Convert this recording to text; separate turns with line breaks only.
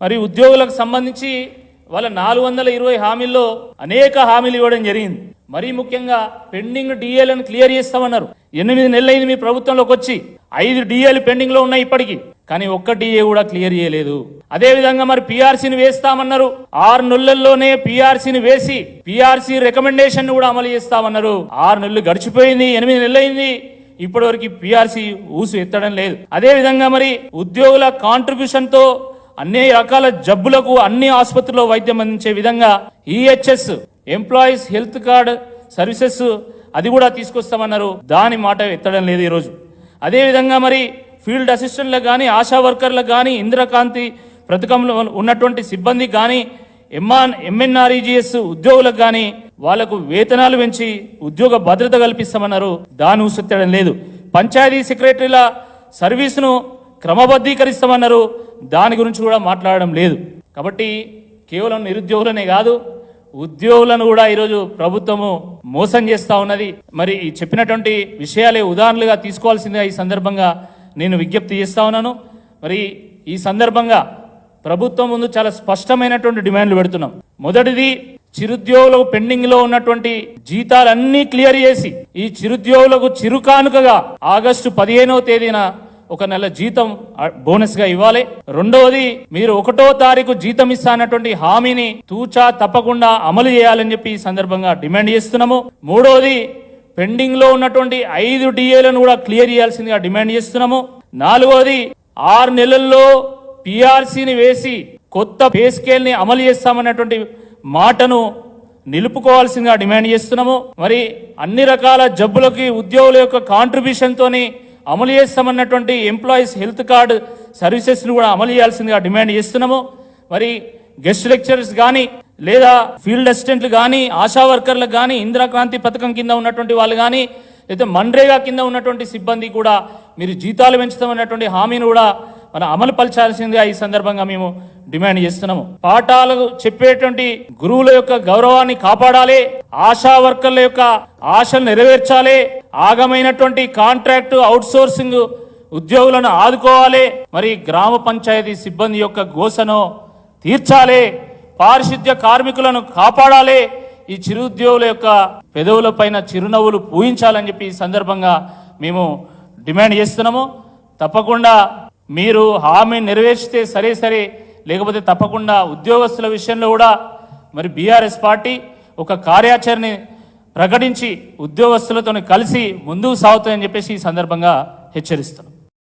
మరి ఉద్యోగులకు సంబంధించి వాళ్ళ 420 హామీల్లో అనేక హామీలు ఇవ్వడం జరిగింది. మరీ ముఖ్యంగా పెండింగ్ డిఏలను క్లియర్ చేస్తామన్నారు. 8 నెలలైంది మీ ప్రభుత్వంలోకి వచ్చి, 5 డిఏలు పెండింగ్ లో ఉన్నాయి ఇప్పటికీ, కానీ ఒక్క డిఏ కూడా క్లియర్ చేయలేదు. అదే విధంగా మరి పిఆర్సీని వేస్తామన్నారు. 6 నెలల్లోనే పిఆర్సీని వేసి పిఆర్సీ రికమెండేషన్ కూడా అమలు చేస్తామన్నారు. 6 నెలలు గడిచిపోయింది, 8 నెలలైంది, ఇప్పటి వరకు పిఆర్సీ ఊసు ఎత్తడం లేదు. అదే విధంగా మరి ఉద్యోగుల కాంట్రిబ్యూషన్ తో అన్ని రకాల జబ్బులకు అన్ని ఆసుపత్రుల్లో వైద్యం అందించే విధంగా EHS employees health card services అది కూడా తీసుకొస్తామన్నారు. దాని మాట ఎత్తడం లేదు ఈరోజు. అదేవిధంగా మరి ఫీల్డ్ అసిస్టెంట్లకు కానీ, ఆశా వర్కర్లకు కానీ, ఇందిరాకాంతి పథకంలో ఉన్నటువంటి సిబ్బందికి కానీ, ఎంఎన్ఆర్ఈజీఎస్ ఉద్యోగులకు కానీ వాళ్లకు వేతనాలు పెంచి ఉద్యోగ భద్రత కల్పిస్తామన్నారు. దాని ఊసెత్తడం లేదు. పంచాయతీ సెక్రటరీల సర్వీసును క్రమబద్ధీకరిస్తామన్నారు. దాని గురించి కూడా మాట్లాడడం లేదు. కాబట్టి కేవలం నిరుద్యోగులనే కాదు, ఉద్యోగులను కూడా ఈరోజు ప్రభుత్వము మోసం చేస్తా ఉన్నది. మరి చెప్పినటువంటి విషయాలే ఉదాహరణలుగా తీసుకోవాల్సిందిగా ఈ సందర్భంగా నేను విజ్ఞప్తి చేస్తా ఉన్నాను. మరి ఈ సందర్భంగా ప్రభుత్వం ముందు చాలా స్పష్టమైనటువంటి డిమాండ్లు పెడుతున్నాం. మొదటిది, చిరుద్యోగులకు పెండింగ్ లో ఉన్నటువంటి జీతాలన్నీ క్లియర్ చేసి ఈ చిరుద్యోగులకు చిరుకానుకగా ఆగస్టు 15వ తేదీన 1 నెల జీతం బోనస్ గా ఇవ్వాలి. రెండవది, మీరు 1వ తారీఖు జీతం ఇస్తానటువంటి హామీని తూచా తప్పకుండా అమలు చేయాలని చెప్పి ఈ సందర్భంగా డిమాండ్ చేస్తున్నాము. మూడవది, పెండింగ్ లో ఉన్నటువంటి 5 డిఏలను కూడా క్లియర్ చేయాల్సిందిగా డిమాండ్ చేస్తున్నాము. నాలుగవది, 6 నెలల్లో పిఆర్సీని వేసి కొత్త పే స్కేల్ ని అమలు చేస్తామన్నటువంటి మాటను నిలుపుకోవాల్సిందిగా డిమాండ్ చేస్తున్నాము. మరి అన్ని రకాల జబ్బులకి ఉద్యోగుల యొక్క కాంట్రిబ్యూషన్ తోని అమలు చేస్తామన్నటువంటి ఎంప్లాయీస్ హెల్త్ కార్డ్ సర్వీసెస్ ను కూడా అమలు చేయాల్సిందిగా డిమాండ్ చేస్తున్నాము. మరి గెస్ట్ లెక్చరర్స్ కానీ, లేదా ఫీల్డ్ అసిస్టెంట్లు కానీ, ఆశా వర్కర్లకు కానీ, ఇందిరాక్రాంతి పథకం కింద ఉన్నటువంటి వాళ్ళు కానీ, లేదా మన్రేగా కింద ఉన్నటువంటి సిబ్బంది కూడా మీరు జీతాలు పెంచుతామన్నటువంటి హామీని కూడా మనం అమలు పరచాల్సిందిగా ఈ సందర్భంగా మేము డిమాండ్ చేస్తున్నాము. పాఠాలు చెప్పేటువంటి గురువుల యొక్క గౌరవాన్ని కాపాడాలి, ఆశా వర్కర్ల యొక్క ఆశలు నెరవేర్చాలి, ఆగమైనటువంటి కాంట్రాక్ట్ అవుట్సోర్సింగ్ ఉద్యోగులను ఆదుకోవాలి, మరి గ్రామ పంచాయతీ సిబ్బంది యొక్క గోసను తీర్చాలి, పారిశుద్ధ్య కార్మికులను కాపాడాలి, ఈ చిరుద్యోగుల యొక్క పెదవుల పైన చిరునవ్వులు పూయించాలని చెప్పి ఈ సందర్భంగా మేము డిమాండ్ చేస్తున్నాము. తప్పకుండా మీరు హామీ నెరవేర్చితే సరే, లేకపోతే తప్పకుండా ఉద్యోగస్తుల విషయంలో కూడా మరి బీఆర్ఎస్ పార్టీ ఒక కార్యాచరణ ప్రకటించి ఉద్యోగస్తులతో కలిసి ముందుకు సాగుతాయని చెప్పేసి ఈ సందర్భంగా హెచ్చరిస్తున్నాం.